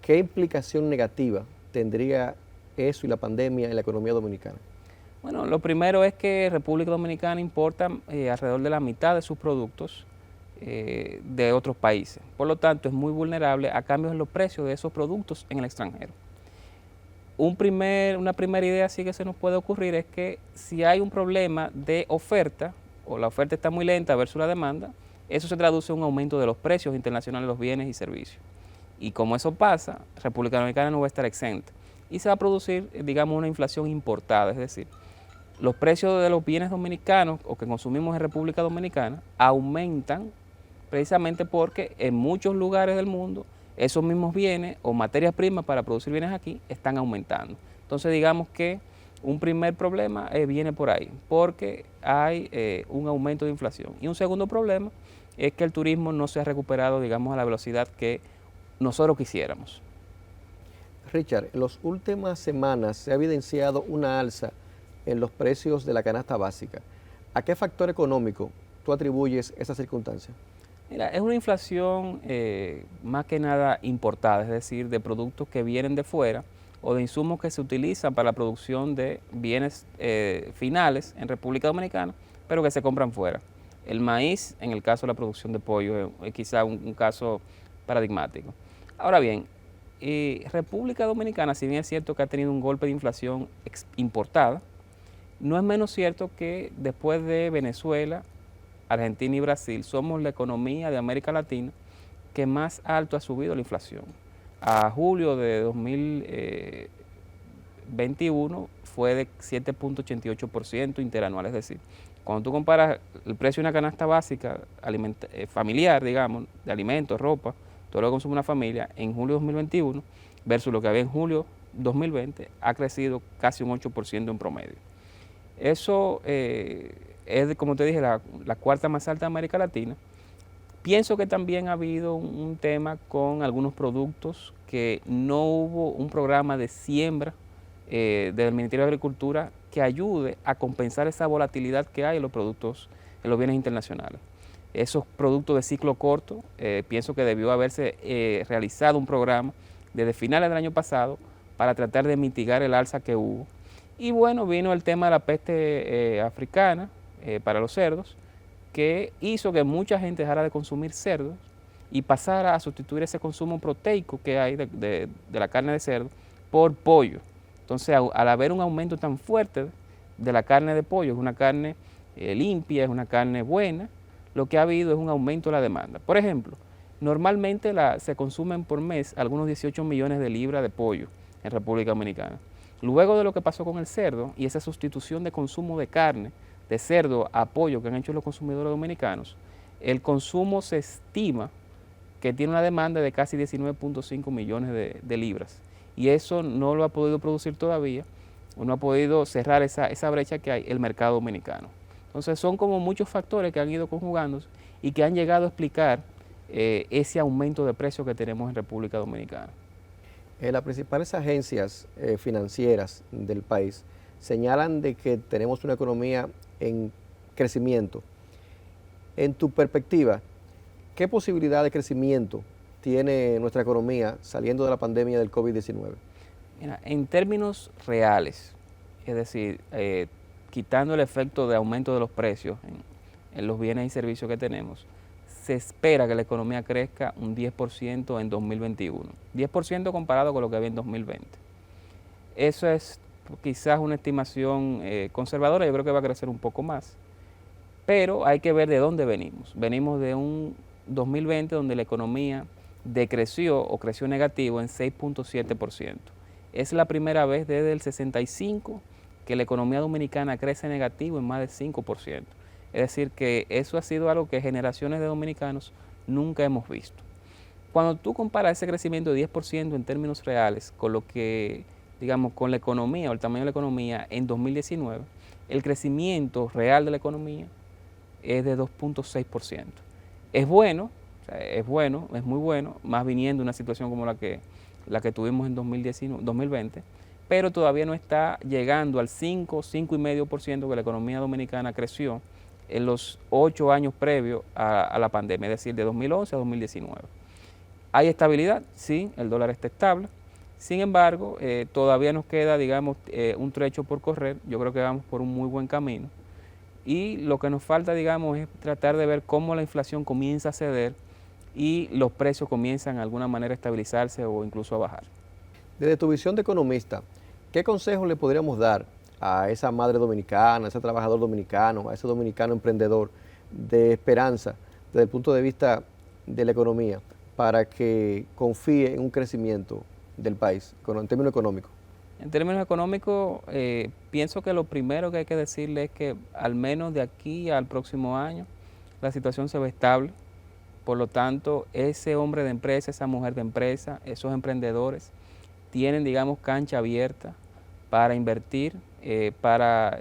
¿qué implicación negativa tendría eso y la pandemia en la economía dominicana? Bueno, lo primero es que República Dominicana importa alrededor de la mitad de sus productos de otros países. Por lo tanto, es muy vulnerable a cambios en los precios de esos productos en el extranjero. Una primera idea sí que se nos puede ocurrir es que si hay un problema de oferta, o la oferta está muy lenta versus la demanda, eso se traduce en un aumento de los precios internacionales de los bienes y servicios. Y como eso pasa, República Dominicana no va a estar exenta. Y se va a producir, digamos, una inflación importada, es decir, los precios de los bienes dominicanos o que consumimos en República Dominicana aumentan precisamente porque en muchos lugares del mundo esos mismos bienes o materias primas para producir bienes aquí están aumentando. Entonces digamos que un primer problema viene por ahí, porque hay un aumento de inflación. Y un segundo problema es que el turismo no se ha recuperado, digamos, a la velocidad que nosotros quisiéramos. Richard, en las últimas semanas se ha evidenciado una alza en los precios de la canasta básica. ¿A qué factor económico tú atribuyes esa circunstancia? Mira, es una inflación más que nada importada, es decir, de productos que vienen de fuera o de insumos que se utilizan para la producción de bienes finales en República Dominicana, pero que se compran fuera. El maíz, en el caso de la producción de pollo, es quizá un caso paradigmático. Ahora bien, República Dominicana, si bien es cierto que ha tenido un golpe de inflación importada, no es menos cierto que después de Venezuela, Argentina y Brasil, somos la economía de América Latina que más alto ha subido la inflación. A julio de 2021 fue de 7.88% interanual, es decir, cuando tú comparas el precio de una canasta básica familiar, digamos, de alimentos, ropa, todo lo que consume una familia, en julio de 2021 versus lo que había en julio 2020, ha crecido casi un 8% en promedio. Eso es, como te dije, la cuarta más alta de América Latina. Pienso que también ha habido un tema con algunos productos que no hubo un programa de siembra del Ministerio de Agricultura que ayude a compensar esa volatilidad que hay en los productos, en los bienes internacionales. Esos productos de ciclo corto, pienso que debió haberse realizado un programa desde finales del año pasado para tratar de mitigar el alza que hubo. Y bueno, vino el tema de la peste africana para los cerdos, que hizo que mucha gente dejara de consumir cerdos y pasara a sustituir ese consumo proteico que hay de la carne de cerdo por pollo. Entonces, al haber un aumento tan fuerte de la carne de pollo, es una carne limpia, es una carne buena, lo que ha habido es un aumento de la demanda. Por ejemplo, normalmente se consumen por mes algunos 18 millones de libras de pollo en República Dominicana. Luego de lo que pasó con el cerdo y esa sustitución de consumo de carne, de cerdo a pollo que han hecho los consumidores dominicanos, el consumo se estima que tiene una demanda de casi 19.5 millones de libras. Y eso no lo ha podido producir todavía, o no ha podido cerrar esa brecha que hay el mercado dominicano. Entonces son como muchos factores que han ido conjugándose y que han llegado a explicar ese aumento de precios que tenemos en República Dominicana. Las principales agencias financieras del país señalan de que tenemos una economía en crecimiento. En tu perspectiva, ¿qué posibilidad de crecimiento tiene nuestra economía saliendo de la pandemia del COVID-19? Mira, en términos reales, es decir, quitando el efecto de aumento de los precios en los bienes y servicios que tenemos, se espera que la economía crezca un 10% en 2021. 10% comparado con lo que había en 2020. Eso es quizás una estimación conservadora, yo creo que va a crecer un poco más. Pero hay que ver de dónde venimos. Venimos de 2020, donde la economía decreció o creció negativo en 6.7%. Es la primera vez desde el 65 que la economía dominicana crece negativo en más de 5%. Es decir, que eso ha sido algo que generaciones de dominicanos nunca hemos visto. Cuando tú comparas ese crecimiento de 10% en términos reales con lo que, digamos, con la economía o el tamaño de la economía en 2019, el crecimiento real de la economía es de 2.6%. Es bueno, es muy bueno, más viniendo una situación como la que tuvimos en 2020, pero todavía no está llegando al 5,5% que la economía dominicana creció en los 8 años previos a la pandemia, es decir, de 2011 a 2019. ¿Hay estabilidad? Sí, el dólar está estable. Sin embargo, todavía nos queda, digamos, un trecho por correr. Yo creo que vamos por un muy buen camino. Y lo que nos falta, digamos, es tratar de ver cómo la inflación comienza a ceder y los precios comienzan de alguna manera a estabilizarse o incluso a bajar. Desde tu visión de economista, ¿qué consejos le podríamos dar a esa madre dominicana, a ese trabajador dominicano, a ese dominicano emprendedor de esperanza desde el punto de vista de la economía para que confíe en un crecimiento del país en términos económicos? En términos económicos, pienso que lo primero que hay que decirle es que al menos de aquí al próximo año la situación se ve estable. Por lo tanto, ese hombre de empresa, esa mujer de empresa, esos emprendedores tienen, digamos, cancha abierta para invertir, para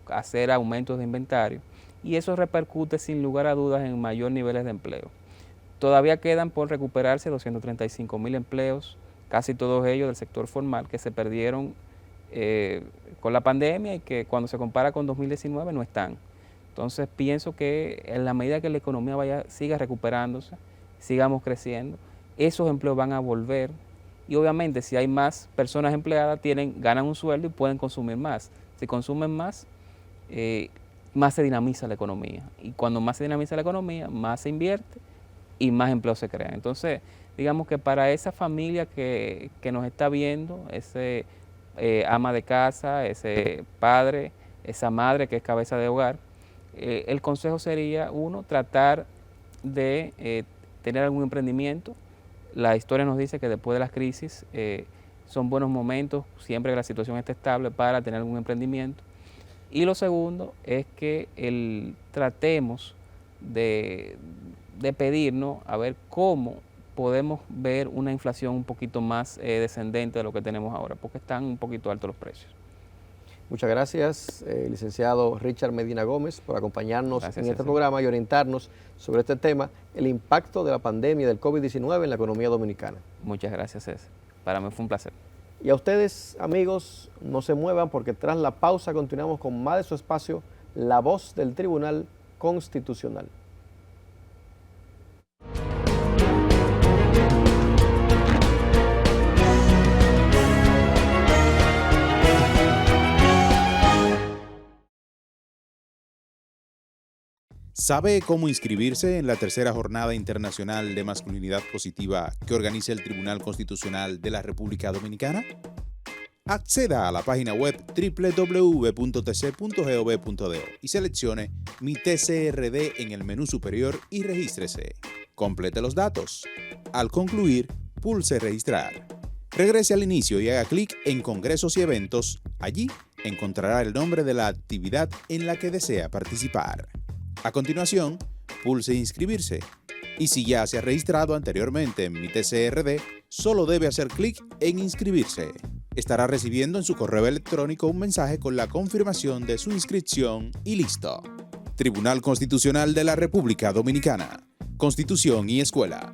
hacer aumentos de inventario, y eso repercute sin lugar a dudas en mayor niveles de empleo. Todavía quedan por recuperarse 235.000 empleos, casi todos ellos del sector formal, que se perdieron con la pandemia y que cuando se compara con 2019 no están. Entonces pienso que en la medida que la economía siga recuperándose, sigamos creciendo, esos empleos van a volver y obviamente si hay más personas empleadas ganan un sueldo y pueden consumir más. Si consumen más, más se dinamiza la economía, y cuando más se dinamiza la economía, más se invierte y más empleos se crean. Entonces, digamos que para esa familia que nos está viendo, ese ama de casa, ese padre, esa madre que es cabeza de hogar, el consejo sería, uno, tratar de tener algún emprendimiento. La historia nos dice que después de las crisis son buenos momentos, siempre que la situación esté estable, para tener algún emprendimiento. Y lo segundo es que tratemos de pedirnos a ver cómo podemos ver una inflación un poquito más descendente de lo que tenemos ahora, porque están un poquito altos los precios. Muchas gracias, licenciado Richard Medina Gómez, por acompañarnos en este programa y orientarnos sobre este tema, el impacto de la pandemia del COVID-19 en la economía dominicana. Muchas gracias, César. Para mí fue un placer. Y a ustedes, amigos, no se muevan porque tras la pausa continuamos con más de su espacio, La Voz del Tribunal Constitucional. ¿Sabe cómo inscribirse en la tercera jornada internacional de masculinidad positiva que organiza el Tribunal Constitucional de la República Dominicana? Acceda a la página web www.tc.gov.do y seleccione Mi TCRD en el menú superior y regístrese. Complete los datos. Al concluir, pulse Registrar. Regrese al inicio y haga clic en Congresos y Eventos. Allí encontrará el nombre de la actividad en la que desea participar. A continuación, pulse Inscribirse. Y si ya se ha registrado anteriormente en Mi TCRD, solo debe hacer clic en Inscribirse. Estará recibiendo en su correo electrónico un mensaje con la confirmación de su inscripción y listo. Tribunal Constitucional de la República Dominicana. Constitución y Escuela.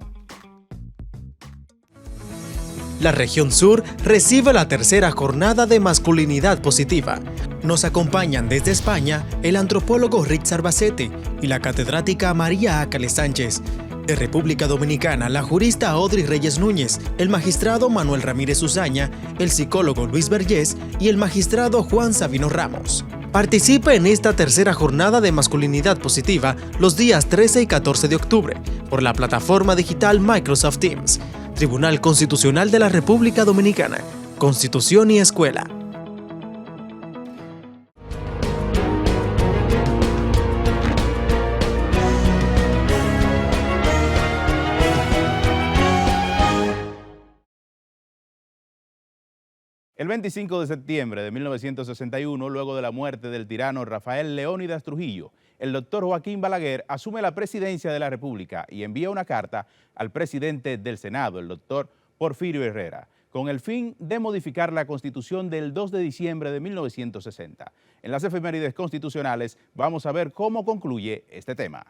La región sur recibe la tercera jornada de masculinidad positiva. Nos acompañan desde España el antropólogo Rick Arbacete y la catedrática María Ácales Sánchez. De República Dominicana, la jurista Audrey Reyes Núñez, el magistrado Manuel Ramírez Uzaña, el psicólogo Luis Vergés y el magistrado Juan Sabino Ramos. Participe en esta tercera jornada de masculinidad positiva los días 13 y 14 de octubre por la plataforma digital Microsoft Teams. Tribunal Constitucional de la República Dominicana. Constitución y Escuela. El 25 de septiembre de 1961, luego de la muerte del tirano Rafael Leónidas Trujillo, el doctor Joaquín Balaguer asume la presidencia de la República y envía una carta al presidente del Senado, el doctor Porfirio Herrera, con el fin de modificar la Constitución del 2 de diciembre de 1960. En las efemérides constitucionales vamos a ver cómo concluye este tema.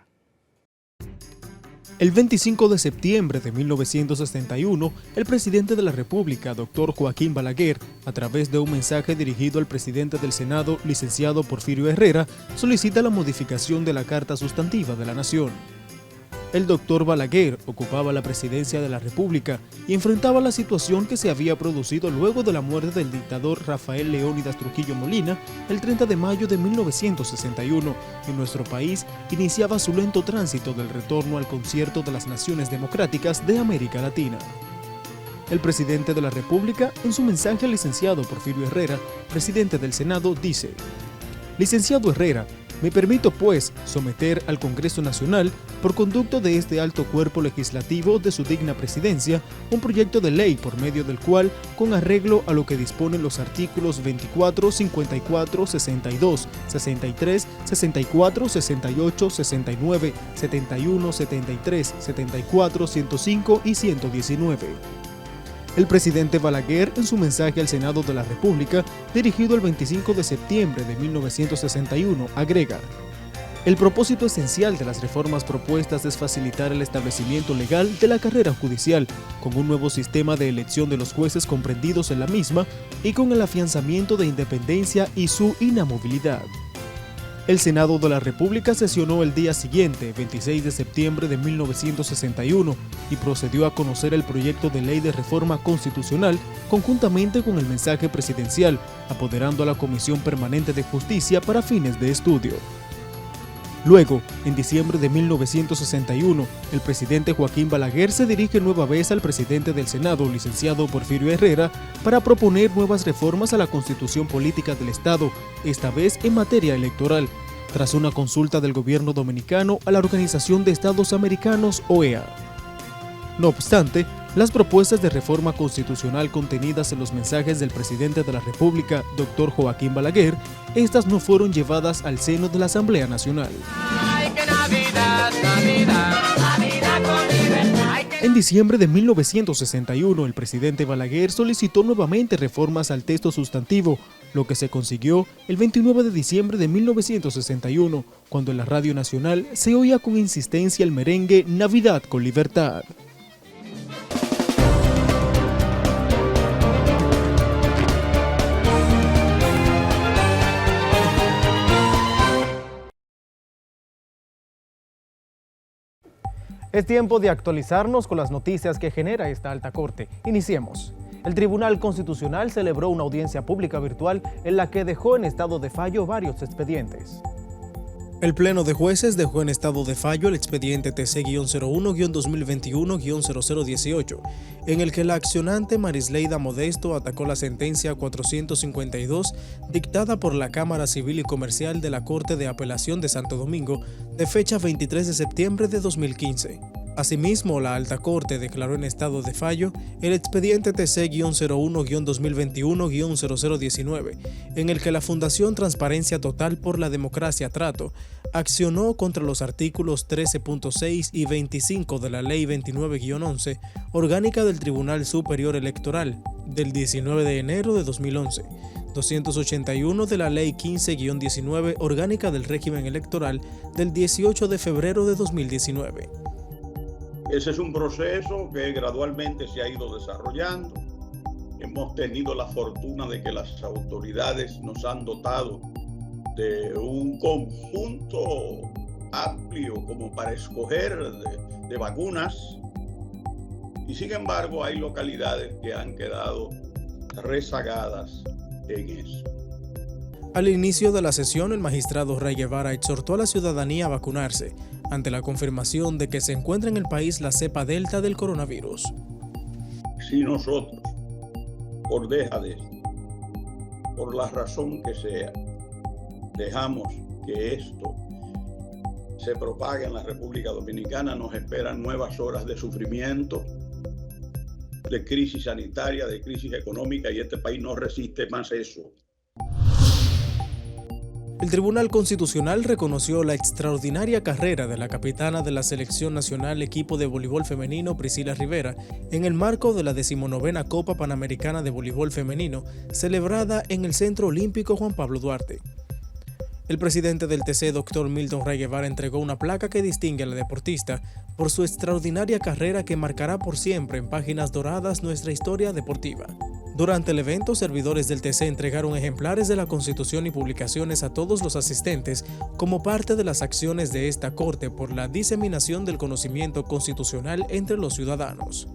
El 25 de septiembre de 1961, el presidente de la República, doctor Joaquín Balaguer, a través de un mensaje dirigido al presidente del Senado, licenciado Porfirio Herrera, solicita la modificación de la Carta Sustantiva de la Nación. El doctor Balaguer ocupaba la presidencia de la República y enfrentaba la situación que se había producido luego de la muerte del dictador Rafael Leónidas Trujillo Molina el 30 de mayo de 1961, y nuestro país iniciaba su lento tránsito del retorno al concierto de las naciones democráticas de América Latina. El presidente de la República, en su mensaje al licenciado Porfirio Herrera, presidente del Senado, dice: Licenciado Herrera, me permito, pues, someter al Congreso Nacional, por conducto de este alto cuerpo legislativo de su digna presidencia, un proyecto de ley por medio del cual, con arreglo a lo que disponen los artículos 24, 54, 62, 63, 64, 68, 69, 71, 73, 74, 105 y 119. El presidente Balaguer, en su mensaje al Senado de la República, dirigido el 25 de septiembre de 1961, agrega: el propósito esencial de las reformas propuestas es facilitar el establecimiento legal de la carrera judicial, con un nuevo sistema de elección de los jueces comprendidos en la misma y con el afianzamiento de independencia y su inamovilidad. El Senado de la República sesionó el día siguiente, 26 de septiembre de 1961, y procedió a conocer el proyecto de ley de reforma constitucional conjuntamente con el mensaje presidencial, apoderando a la Comisión Permanente de Justicia para fines de estudio. Luego, en diciembre de 1961, el presidente Joaquín Balaguer se dirige nueva vez al presidente del Senado, licenciado Porfirio Herrera, para proponer nuevas reformas a la Constitución Política del Estado, esta vez en materia electoral, tras una consulta del gobierno dominicano a la Organización de Estados Americanos, OEA. No obstante, las propuestas de reforma constitucional contenidas en los mensajes del presidente de la República, doctor Joaquín Balaguer, estas no fueron llevadas al seno de la Asamblea Nacional. ¡Ay, qué Navidad, Navidad, Navidad con libertad! En diciembre de 1961, el presidente Balaguer solicitó nuevamente reformas al texto sustantivo, lo que se consiguió el 29 de diciembre de 1961, cuando en la Radio Nacional se oía con insistencia el merengue Navidad con libertad. Es tiempo de actualizarnos con las noticias que genera esta alta corte. Iniciemos. El Tribunal Constitucional celebró una audiencia pública virtual en la que dejó en estado de fallo varios expedientes. El Pleno de Jueces dejó en estado de fallo el expediente TC-01-2021-0018, en el que la accionante Marisleida Modesto atacó la sentencia 452 dictada por la Cámara Civil y Comercial de la Corte de Apelación de Santo Domingo de fecha 23 de septiembre de 2015. Asimismo, la Alta Corte declaró en estado de fallo el expediente TC-01-2021-0019, en el que la Fundación Transparencia Total por la Democracia Trato accionó contra los artículos 13.6 y 25 de la Ley 29-11, orgánica del Tribunal Superior Electoral, del 19 de enero de 2011, 281 de la Ley 15-19, orgánica del régimen electoral, del 18 de febrero de 2019. Ese es un proceso que gradualmente se ha ido desarrollando. Hemos tenido la fortuna de que las autoridades nos han dotado de un conjunto amplio como para escoger de vacunas, y sin embargo hay localidades que han quedado rezagadas en eso. Al inicio de la sesión, el magistrado Rey Guevara exhortó a la ciudadanía a vacunarse ante la confirmación de que se encuentra en el país la cepa delta del coronavirus. Si nosotros, por dejadez, por la razón que sea, dejamos que esto se propague en la República Dominicana, nos esperan nuevas horas de sufrimiento, de crisis sanitaria, de crisis económica, y este país no resiste más eso. El Tribunal Constitucional reconoció la extraordinaria carrera de la capitana de la Selección Nacional Equipo de Voleibol Femenino, Priscila Rivera, en el marco de la 19ª Copa Panamericana de Voleibol Femenino, celebrada en el Centro Olímpico Juan Pablo Duarte. El presidente del TC, Dr. Milton Ray Guevara, entregó una placa que distingue a la deportista por su extraordinaria carrera que marcará por siempre en páginas doradas nuestra historia deportiva. Durante el evento, servidores del TC entregaron ejemplares de la Constitución y publicaciones a todos los asistentes como parte de las acciones de esta Corte por la diseminación del conocimiento constitucional entre los ciudadanos.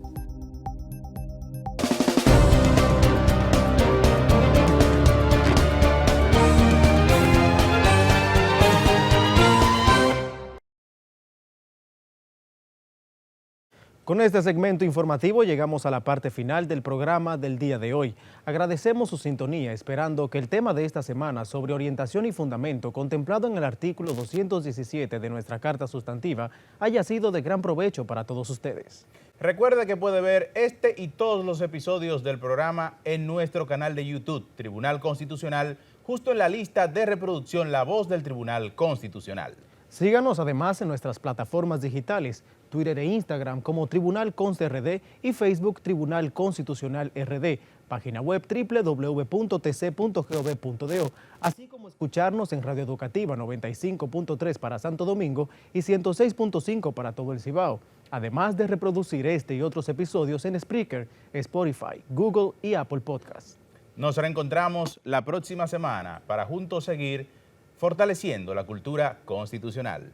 Con este segmento informativo llegamos a la parte final del programa del día de hoy. Agradecemos su sintonía, esperando que el tema de esta semana sobre orientación y fundamento contemplado en el artículo 217 de nuestra Carta Sustantiva haya sido de gran provecho para todos ustedes. Recuerde que puede ver este y todos los episodios del programa en nuestro canal de YouTube, Tribunal Constitucional, justo en la lista de reproducción La Voz del Tribunal Constitucional. Síganos además en nuestras plataformas digitales, Twitter e Instagram como Tribunal Const RD y Facebook Tribunal Constitucional RD, página web www.tc.gov.do, así como escucharnos en Radio Educativa 95.3 para Santo Domingo y 106.5 para todo el Cibao, además de reproducir este y otros episodios en Spreaker, Spotify, Google y Apple Podcasts. Nos reencontramos la próxima semana para juntos seguir fortaleciendo la cultura constitucional.